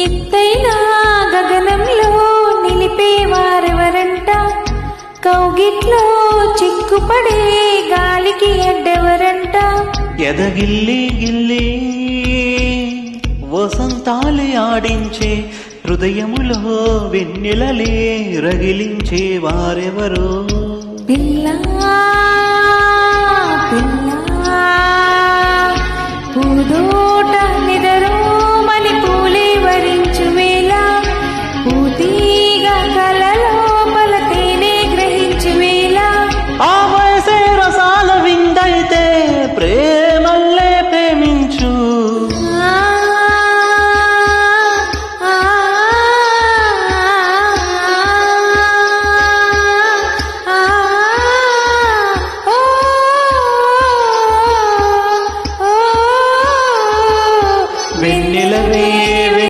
ఎత్తైన గగనంలో నిలిపేవారెవరంట, కౌగిట్లో చిక్కుపడే గాలికి అడ్డెవరంట. ఎదగిల్లి గిల్లి వసంతాలే ఆడించే హృదయములో వెన్నెలలే రగిలించే వారెవరో. పిల్లా పిల్లా పూదోట